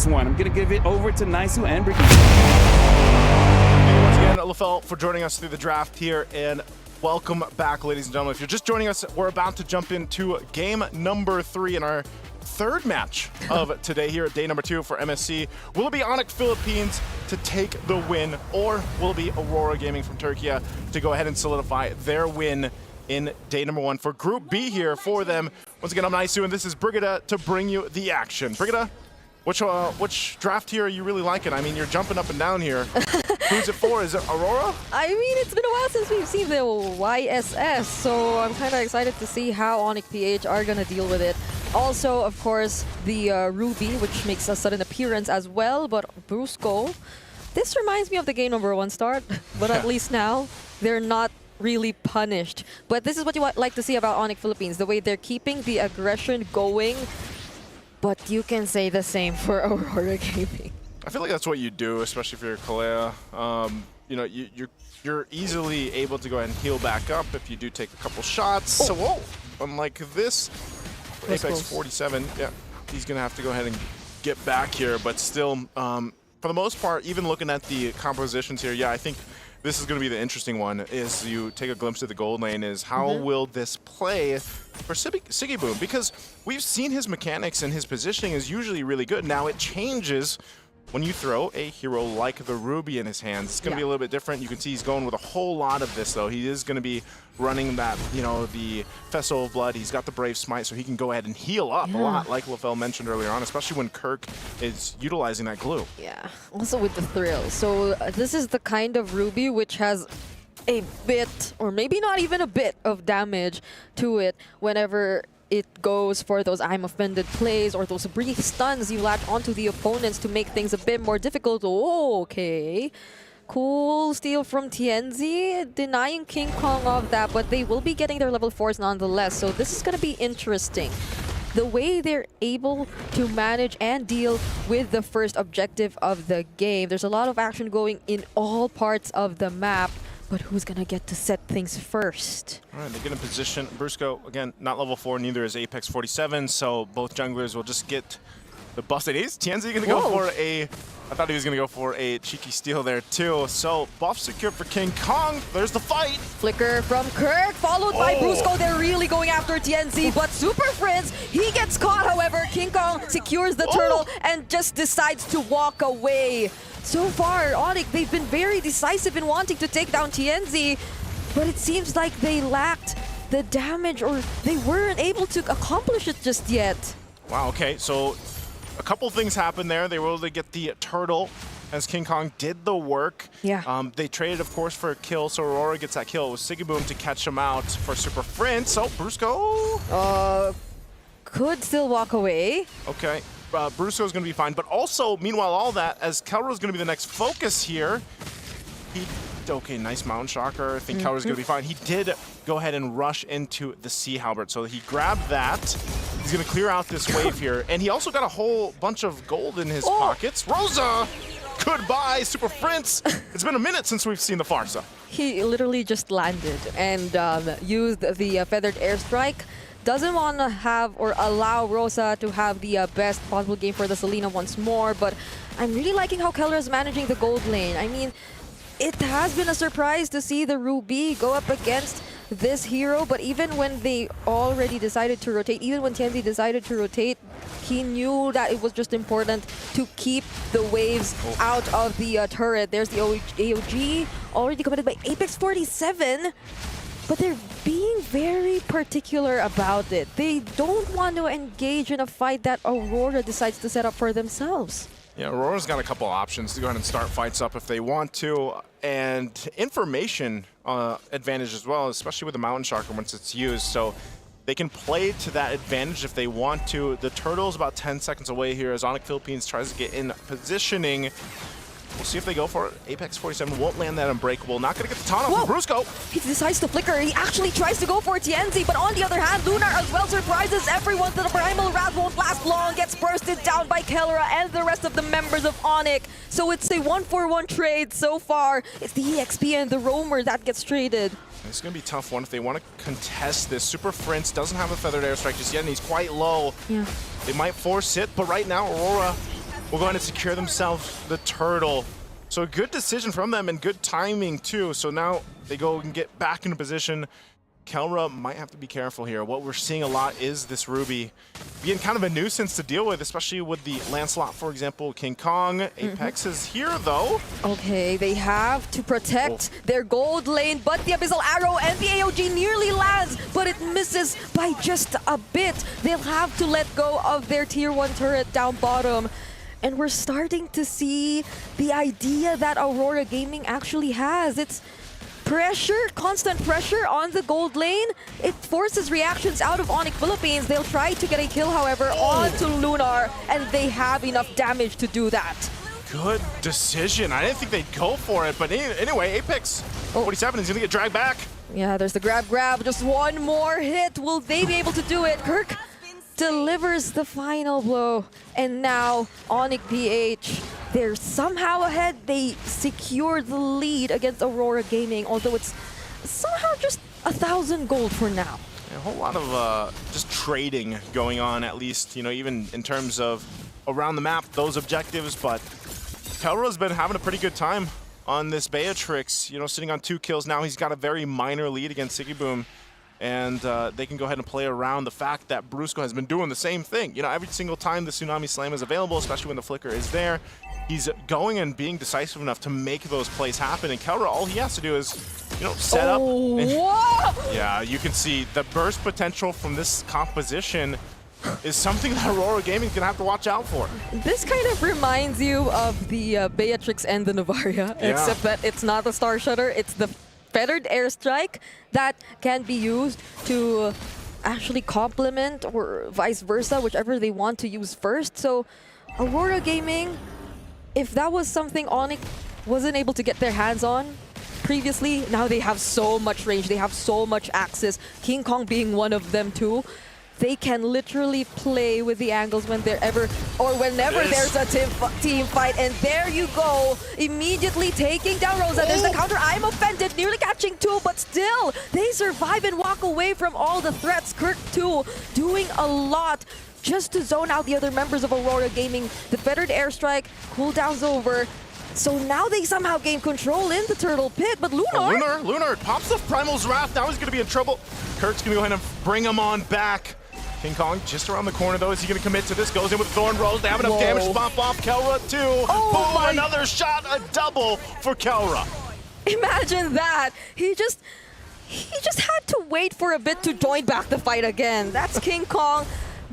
this one. I'm going to give it over to Naisu and Brigitte. Thank you once again, LaFell, for joining us through the draft here, and welcome back, ladies and gentlemen. If you're just joining us, we're about to jump into game number 3 in our third match of today here at day number 2 for MSC. Will it be ONIC Philippines to take the win, or will it be Aurora Gaming from Turkey to go ahead and solidify their win in day number 1 for Group B here for them? Once again, I'm Naisu, and this is Brigitte to bring you the action. Brigitte, which draft here are you really liking? I mean, you're jumping up and down here. Who's it for? Is it Aurora? I mean, it's been a while since we've seen the YSS, so I'm kind of excited to see how ONIC PH are going to deal with it. Also, of course, the Ruby, which makes a sudden appearance as well, but Brusco, this reminds me of the game number 1 start, but at least now they're not really punished. But this is what you like to see about ONIC Philippines, the way they're keeping the aggression going, but you can say the same for Aurora Gaming. I feel like that's what you do, especially if you're Kalea. You know, you're easily able to go ahead and heal back up if you do take a couple shots. Oh. So, whoa, unlike this, Apex 47, yeah, he's gonna have to go ahead and get back here. But still, for the most part, even looking at the compositions here, yeah, I think this is gonna be the interesting one. Is you take a glimpse at the gold lane. Is how will this play for Siggy Boom? Because we've seen his mechanics and his positioning is usually really good. Now it changes when you throw a hero like the Ruby in his hands. It's going to be a little bit different. You can see he's going with a whole lot of this, though. He is going to be running that, you know, the Festival of Blood. He's got the Brave Smite, so he can go ahead and heal up a lot, like LaFell mentioned earlier on, especially when Kirk is utilizing that glue. Yeah, also with the thrill. So this is the kind of Ruby which has a bit, or maybe not even a bit, of damage to it whenever it goes for those I'm offended plays or those brief stuns you latch onto the opponents to make things a bit more difficult. Oh, okay. Cool steal from TNZ, denying King Kong of that, but they will be getting their level 4s nonetheless. So this is going to be interesting. The way they're able to manage and deal with the first objective of the game. There's a lot of action going in all parts of the map. But who's going to get to set things first? All right, they get in position. Brusco, again, not level 4, neither is Apex 47, so both junglers will just get the busted ace. TNZ going to go for a... I thought he was going to go for a cheeky steal there, too. So, buff secured for King Kong. There's the fight. Flicker from Kirk, followed by Brusco. They're really going after TNZ, but Super Friends, he gets caught, however. King Kong secures the turtle and just decides to walk away. So far, ONIC, they've been very decisive in wanting to take down TNZ, but it seems like they lacked the damage, or they weren't able to accomplish it just yet. Wow, okay, so a couple things happened there. They were able to get the turtle as King Kong did the work. Yeah. They traded, of course, for a kill, so Aurora gets that kill. It was Siggy Boom to catch him out for Super Friend. So, Brusco... could still walk away. Okay. Brusco is going to be fine, but also, meanwhile, all that, as Kelro is going to be the next focus here, okay, nice Mountain Shocker. I think Kelro is going to be fine. He did go ahead and rush into the Sea Halberd, so he grabbed that. He's going to clear out this wave here, and he also got a whole bunch of gold in his pockets. Rosa! Goodbye, Super Prince! It's been a minute since we've seen the Farsa. He literally just landed and used the Feathered Airstrike. Doesn't want to have or allow Rosa to have the best possible game for the Selena once more, but I'm really liking how Keller is managing the gold lane. I mean, it has been a surprise to see the Ruby go up against this hero, but even when they already decided to rotate, even when TNZ decided to rotate, he knew that it was just important to keep the waves out of the turret. There's the AOG already committed by Apex 47. But they're being very particular about it. They don't want to engage in a fight that Aurora decides to set up for themselves. Yeah, Aurora's got a couple options to go ahead and start fights up if they want to, and information advantage as well, especially with the Mountain Shocker once it's used. So they can play to that advantage if they want to. The turtle's about 10 seconds away here as ONIC Philippines tries to get in positioning. We'll see if they go for it. Apex 47 won't land that Unbreakable. Not going to get the taunt off from Brusco. He decides to flicker. He actually tries to go for TNZ, but on the other hand, Lunar as well surprises everyone. The Primal Wrath won't last long. Gets bursted down by Kellera and the rest of the members of ONIC. So it's a 1-for-1 trade so far. It's the EXP and the Roamer that gets traded. It's going to be a tough one if they want to contest this. Super Prince doesn't have a Feathered Airstrike just yet, and he's quite low. Yeah. They might force it, but right now, Aurora will go ahead and secure themselves the turtle. So a good decision from them and good timing too. So now they go and get back into position. Kelra might have to be careful here. What we're seeing a lot is this Ruby being kind of a nuisance to deal with, especially with the Lancelot, for example. King Kong, Apex is here though. Okay, they have to protect their gold lane, but the Abyssal Arrow and the AOG nearly lands, but it misses by just a bit. They'll have to let go of their tier 1 turret down bottom. And we're starting to see the idea that Aurora Gaming actually has. It's pressure, constant pressure on the gold lane. It forces reactions out of ONIC Philippines. They'll try to get a kill, however, onto Lunar, and they have enough damage to do that. Good decision. I didn't think they'd go for it, but anyway, Apex 47 is going to get dragged back. Yeah, there's the grab. Just one more hit. Will they be able to do it? Kirk delivers the final blow, and now ONIC PH, they're somehow ahead. They secure the lead against Aurora Gaming, although it's somehow just 1,000 gold for now. A whole lot of just trading going on, at least, you know, even in terms of around the map, those objectives. But Kelra's been having a pretty good time on this Beatrix, you know, sitting on 2 kills now. He's got a very minor lead against Sigiboom. And they can go ahead and play around the fact that Brusco has been doing the same thing. You know, every single time the Tsunami Slam is available, especially when the Flicker is there, he's going and being decisive enough to make those plays happen. And Kelra, all he has to do is, you know, set up. And, yeah, you can see the burst potential from this composition is something that Aurora Gaming is going to have to watch out for. This kind of reminds you of the Beatrix and the Navaria, except that it's not the Star Shutter, it's the Feathered Airstrike that can be used to actually complement or vice versa, whichever they want to use first. So Aurora Gaming, if that was something ONIC wasn't able to get their hands on previously, now they have so much range, they have so much access, King Kong being one of them too. They can literally play with the angles when whenever there's a team fight. And there you go, immediately taking down Rosa. There's the counter. I'm offended, nearly catching 2, but still, they survive and walk away from all the threats. Kirk too, doing a lot just to zone out the other members of Aurora Gaming. The Feathered Airstrike, cooldown's over. So now they somehow gain control in the Turtle Pit, but Lunar pops the Primal's Wrath. Now he's going to be in trouble. Kirk's going to go ahead and bring him on back. King Kong just around the corner though. Is he going to commit to this? Goes in with Thorn Rose. They have enough damage to pop off Kelra too. Boom, another shot, a double for Kelra. Imagine that. He just had to wait for a bit to join back the fight again. That's King Kong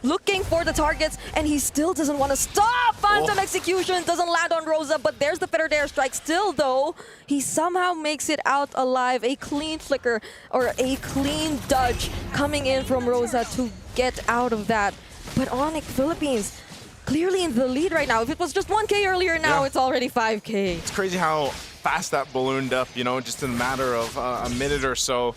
looking for the targets, and he still doesn't want to stop. Phantom Execution doesn't land on Rosa, but there's the Feathered Airstrike. Still, though, he somehow makes it out alive. A clean flicker or a clean dodge coming in from Rosa to get out of that. But ONIC Philippines clearly in the lead right now. If it was just 1K earlier, now it's already 5K. It's crazy how fast that ballooned up, you know, just in a matter of a minute or so.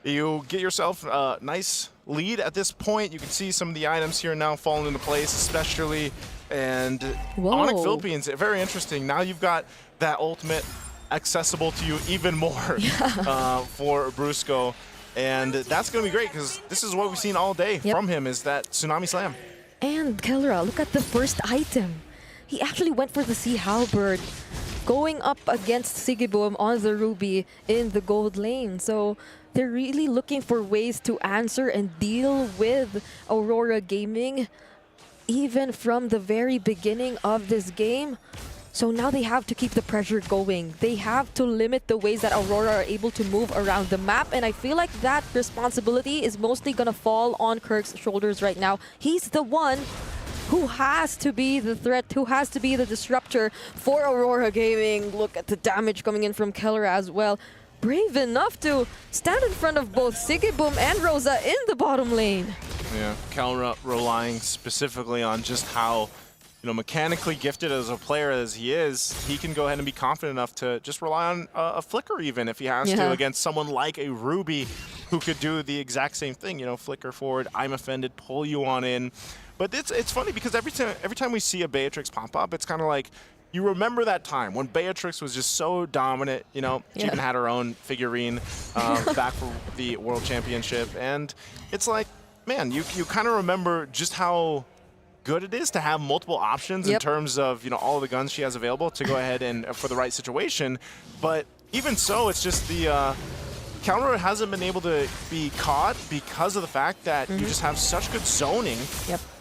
You get yourself a nice lead at this point. You can see some of the items here now falling into place, especially, and ONIC Philippines, very interesting. Now you've got that ultimate accessible to you even more for Brusco, and that's going to be great because this is what we've seen all day from him, is that Tsunami Slam. And Kelra, look at the first item. He actually went for the Sea Halberd, going up against Sigiboom on the Ruby in the gold lane. So they're really looking for ways to answer and deal with Aurora Gaming, even from the very beginning of this game. So now they have to keep the pressure going. They have to limit the ways that Aurora are able to move around the map. And I feel like that responsibility is mostly going to fall on Kirk's shoulders right now. He's the one who has to be the threat, who has to be the disruptor for Aurora Gaming. Look at the damage coming in from Kelra as well. Brave enough to stand in front of both Sigiboom and Rosa in the bottom lane. Yeah, Kelra relying specifically on just how, you know, mechanically gifted as a player as he is. He can go ahead and be confident enough to just rely on a flicker even if he has to against someone like a Ruby who could do the exact same thing. You know, flicker forward, I'm offended, pull you on in. But it's funny because every time we see a Beatrix pop up, it's kind of like, you remember that time when Beatrix was just so dominant, you know, she even had her own figurine back for the World Championship. And it's like, man, you kind of remember just how good it is to have multiple options in terms of, all of the guns she has available to go ahead and for the right situation. But even so, it's just the counter hasn't been able to be caught because of the fact that you just have such good zoning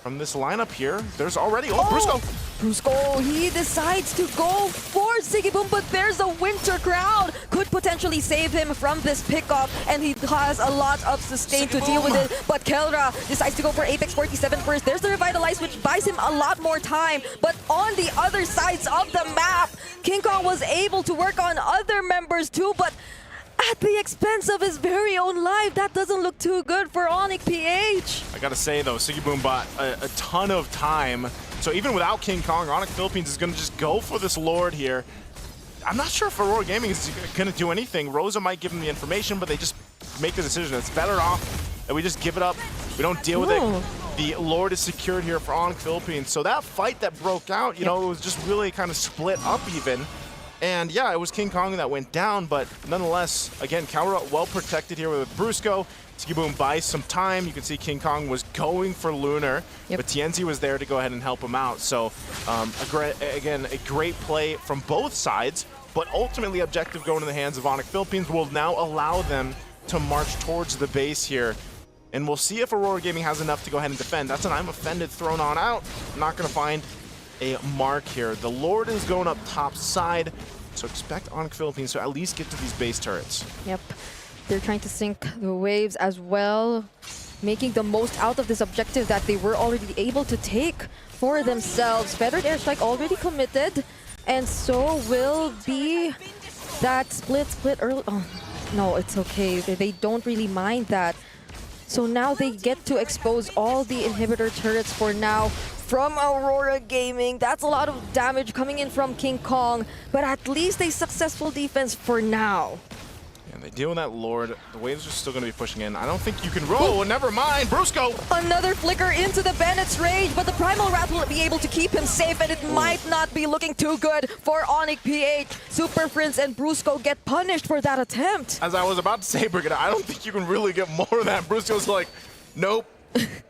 from this lineup here. There's already, Brusco! Brusco, he decides to go for Sigiboom, but there's a Winter Crown. Could potentially save him from this pickup, and he has a lot of sustain to deal with it. But Kelra decides to go for Apex 47 first. There's the Revitalize, which buys him a lot more time. But on the other sides of the map, King Kong was able to work on other members too, but at the expense of his very own life. That doesn't look too good for ONIC PH. I gotta say though, Sigiboom bought a ton of time. So even without King Kong, ONIC Philippines is gonna just go for this Lord here. I'm not sure if Aurora Gaming is gonna do anything. Rosa might give them the information, but they just make the decision. It's better off that we just give it up. We don't deal with it. The Lord is secured here for ONIC Philippines. So that fight that broke out, it was just really kind of split up even. And yeah, it was King Kong that went down, but nonetheless, again, Kaura well protected here with Brusco. Sigiboom buys some time. You can see King Kong was going for Lunar, but Tienzi was there to go ahead and help him out. So again, a great play from both sides, but ultimately objective going in the hands of ONIC Philippines will now allow them to march towards the base here. And we'll see if Aurora Gaming has enough to go ahead and defend. That's an I'm offended thrown on out. Not going to find a mark here. The Lord is going up top side, so expect ONIC Philippines to at least get to these base turrets. Yep. They're trying to sink the waves as well, making the most out of this objective that they were already able to take for themselves. Feathered Airstrike already committed, and so will be that split early. Oh, no, it's okay. They don't really mind that. So now they get to expose all the inhibitor turrets for now from Aurora Gaming. That's a lot of damage coming in from King Kong, but at least a successful defense for now. And they deal with that Lord. The waves are still going to be pushing in. I don't think you can roll. Never mind. Brusco! Another flicker into the Bennett's Rage, but the Primal Wrath will be able to keep him safe, and it might not be looking too good for ONIC PH. Super Prince and Brusco get punished for that attempt. As I was about to say, Brigida, I don't think you can really get more of that. Brusco's like, nope.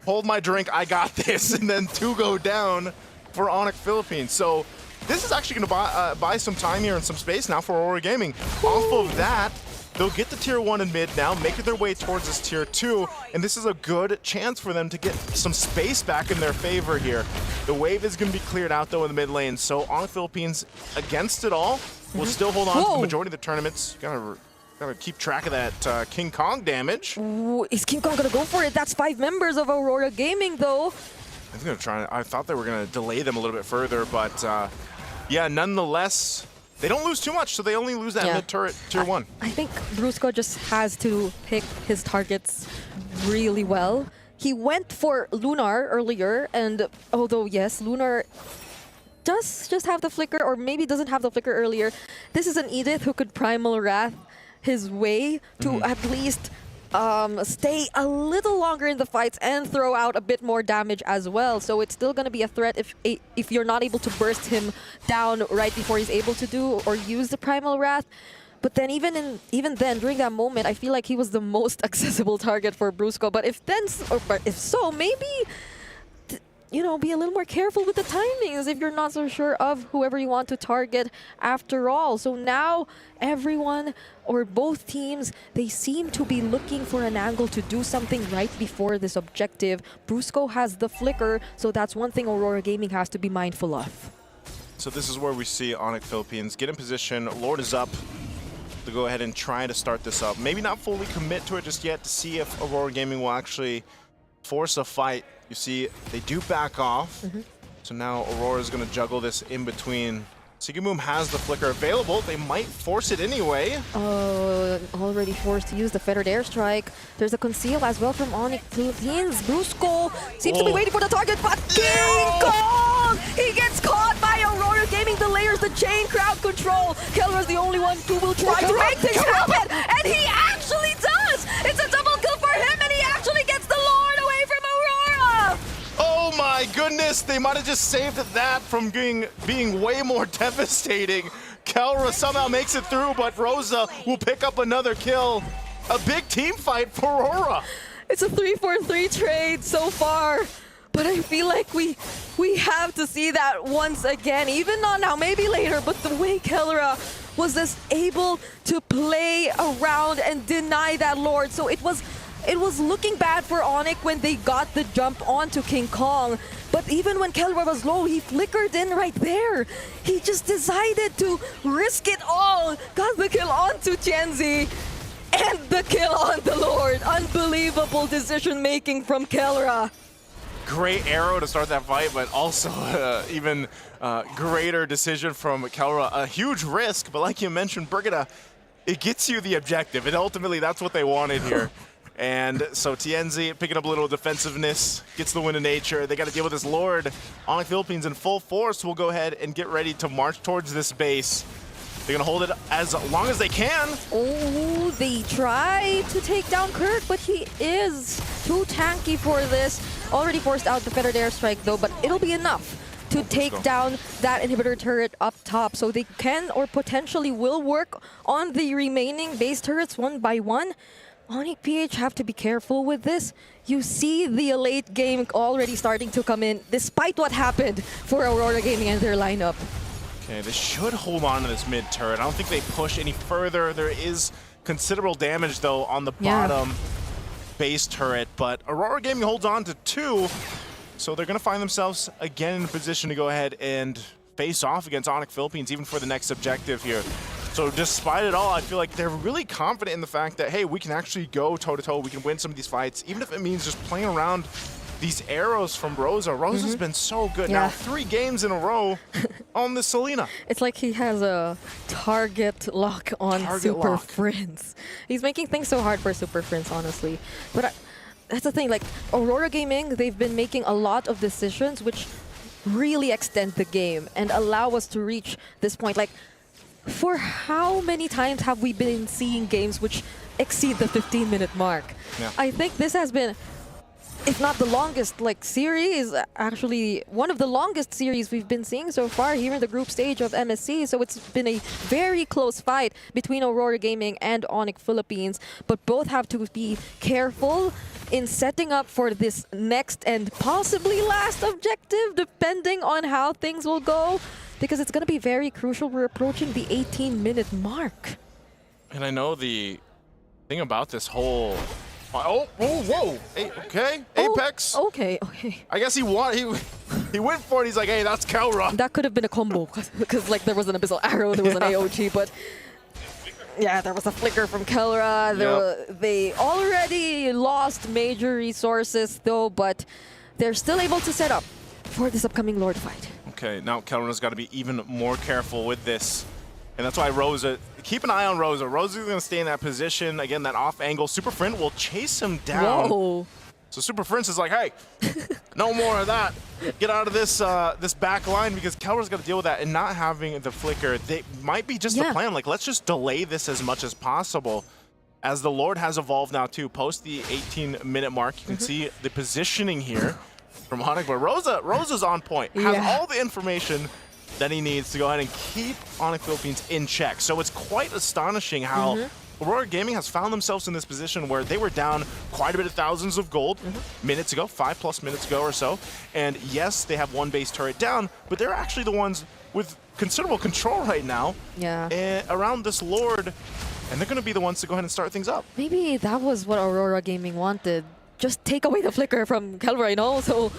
Hold my drink, I got this. And then two go down for ONIC Philippines. So this is actually going to buy some time here and some space now for Aurora Gaming. Off of that, they'll get the tier 1 in mid now, making their way towards this tier 2, and this is a good chance for them to get some space back in their favor here. The wave is going to be cleared out though in the mid lane, so ONIC Philippines, against it all, will still hold on to the majority of the tournaments. Gotta keep track of that King Kong damage. Ooh, is King Kong gonna go for it? That's 5 members of Aurora Gaming though. I thought they were gonna delay them a little bit further, but yeah, nonetheless, they don't lose too much, so they only lose that mid turret tier 1. I think Brusco just has to pick his targets really well. He went for Lunar earlier, and although yes, Lunar does just have the flicker, or maybe doesn't have the flicker earlier, this is an Edith who could Primal Wrath his way to at least stay a little longer in the fights and throw out a bit more damage as well. So it's still going to be a threat if you're not able to burst him down right before he's able to do or use the Primal Wrath. But then even then, during that moment, I feel like he was the most accessible target for Brusco. But if so, maybe be a little more careful with the timings if you're not so sure of whoever you want to target after all. So now everyone, or both teams, they seem to be looking for an angle to do something right before this objective. Brusco has the flicker, so that's one thing Aurora Gaming has to be mindful of. So this is where we see ONIC Philippines get in position. Lord is up to go ahead and try to start this up. Maybe not fully commit to it just yet to see if Aurora Gaming will actually force a fight. You see, they do back off. So now Aurora is going to juggle this in between. Sigiboom has the flicker available. They might force it anyway. Already forced to use the Feathered Airstrike. There's a conceal as well from ONIC Philippines. Brusco seems to be waiting for the target, but King Kong! He gets caught by Aurora Gaming. The layers, the chain crowd control. Kelra's the only one who will try to make things happen, and he actually does! It's a double kill for him, and he actually gets the Lord away from Aurora! Oh my goodness, they might have just saved that from being way more devastating. Kelra somehow makes it through, but Rosa will pick up another kill. A big team fight for Aurora. It's a 3-4-3 trade so far. but I feel like we have to see that once again, even not now, maybe later, but the way Kellera was just able to play around and deny that Lord. So it was looking bad for ONIC when they got the jump onto King Kong. But even when Kellera was low, he flickered in right there. He just decided to risk it all. Got the kill onto Tianzi and the kill on the Lord. Unbelievable decision making from Kellera. Great arrow to start that fight, but also even greater decision from Kellera. A huge risk, but like you mentioned, Brigida, it gets you the objective, and ultimately that's what they wanted here. And so Tianzi picking up a little defensiveness, gets the win of nature. They got to deal with this Lord. ONIC Philippines in full force will go ahead and get ready to march towards this base. They're going to hold it as long as they can. Oh, they try to take down Kirk, but he is too tanky for this. Already forced out the feathered airstrike though, but it'll be enough to take down that inhibitor turret up top. So they can or potentially will work on the remaining base turrets one by one. ONIC PH have to be careful with this. You see the late game already starting to come in, despite what happened for Aurora Gaming and their lineup. Okay, they should hold on to this mid turret. I don't think they push any further. There is considerable damage, though, on the bottom base turret, but Aurora Gaming holds on to 2, so they're going to find themselves again in a position to go ahead and face off against ONIC Philippines, even for the next objective here. So despite it all, I feel like they're really confident in the fact that, hey, we can actually go toe-to-toe, we can win some of these fights, even if it means just playing around these arrows from Rosa. Rosa's been so good. Now 3 games in a row on the Selena. It's like he has a target lock on Super Friends. He's making things so hard for Super Friends, honestly. But that's the thing, like Aurora Gaming, they've been making a lot of decisions which really extend the game and allow us to reach this point. Like, for how many times have we been seeing games which exceed the 15-minute mark? I think this has been, if not the longest series, actually one of the longest series we've been seeing so far here in the group stage of MSC. So it's been a very close fight between Aurora Gaming and ONIC Philippines, but both have to be careful in setting up for this next and possibly last objective, depending on how things will go, because it's going to be very crucial. We're approaching the 18-minute mark. And I know the thing about this whole... Oh, whoa. Hey, okay, Apex. Okay. I guess he went for it. He's like, hey, that's Kellera. That could have been a combo, because like there was an Abyssal Arrow, there was an AOG, but yeah, there was a flicker from Kellera. They already lost major resources though, but they're still able to set up for this upcoming Lord fight. Okay, now Kellera's got to be even more careful with this. And that's why Rosa, keep an eye on Rosa. Rosa's going to stay in that position. Again, that off angle. Super Friend will chase him down. Whoa. So Super Friend is like, hey, no more of that. Get out of this this back line, because Kellera's got to deal with that. And not having the flicker, they might be just the plan. Like, let's just delay this as much as possible. As the Lord has evolved now, too. Post the 18-minute mark, you can see the positioning here from ONIC. But Rosa's on point. Has all the information that he needs to go ahead and keep ONIC Philippines in check. So it's quite astonishing how Aurora Gaming has found themselves in this position where they were down quite a bit of thousands of gold minutes ago, 5+ minutes ago or so. And yes, they have one base turret down, but they're actually the ones with considerable control right now around this Lord. And they're going to be the ones to go ahead and start things up. Maybe that was what Aurora Gaming wanted. Just take away the flicker from Kellera, you know? So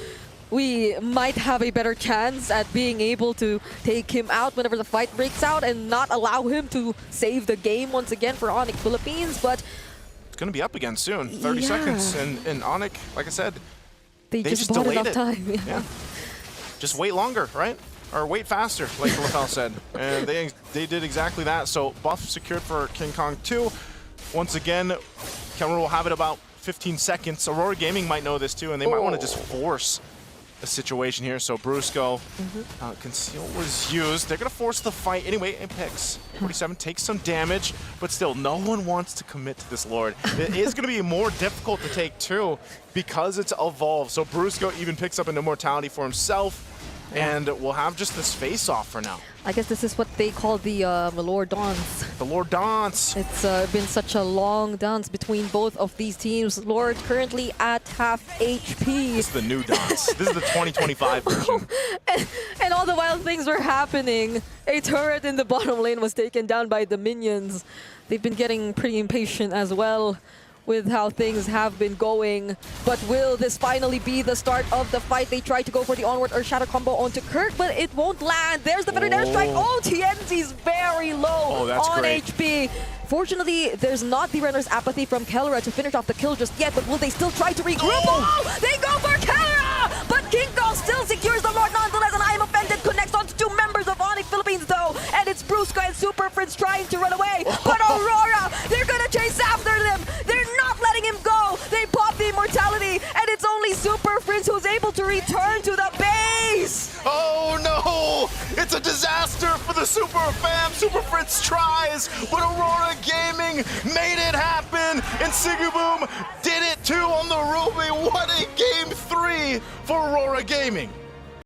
we might have a better chance at being able to take him out whenever the fight breaks out and not allow him to save the game once again for ONIC Philippines. But it's going to be up again soon. 30 seconds. And ONIC, like I said, they just bought delayed enough time. Just wait longer, right? Or wait faster, like LaFell said. And they did exactly that. So buff secured for King Kong 2. Once again, Kellera will have it about 15 seconds. Aurora Gaming might know this too, and they might want to just force a situation here. So Brusco, Conceal was used. They're going to force the fight. Anyway, Apex 47 takes some damage, but still, no one wants to commit to this Lord. It is going to be more difficult to take too because it's evolved. So Brusco even picks up an immortality for himself, and we'll have just this face-off for now. I guess this is what they call the Malor Dawns. The Lord dance. It's been such a long dance between both of these teams. Lord currently at half HP. This is the new dance. This is the 2025 version. And all the while things were happening, a turret in the bottom lane was taken down by the minions. They've been getting pretty impatient as well with how things have been going. But will this finally be the start of the fight? They try to go for the onward or shadow combo onto Kirk, but it won't land. There's the feathered airstrike. Oh, TNZ's very low on great. HP. Fortunately, there's not the runner's apathy from Kellera to finish off the kill just yet, but will they still try to regroup? Oh, they go for Kellera! But King Kong still secures the Lord nonetheless, and I am offended connects onto two members of ONIC Philippines though, and it's Brusco and Super Fritz trying to run away, but Aurora, they're gonna chase after them! They're not letting him go! They pop the immortality, and it's only Super Fritz who's able to return to the base! Oh no! It's a disaster for the Super Fam! Super Fritz tries, but Aurora Gaming made it happen, and Sigiboom did it too on the Ruby. What a game 3 for Aurora Gaming!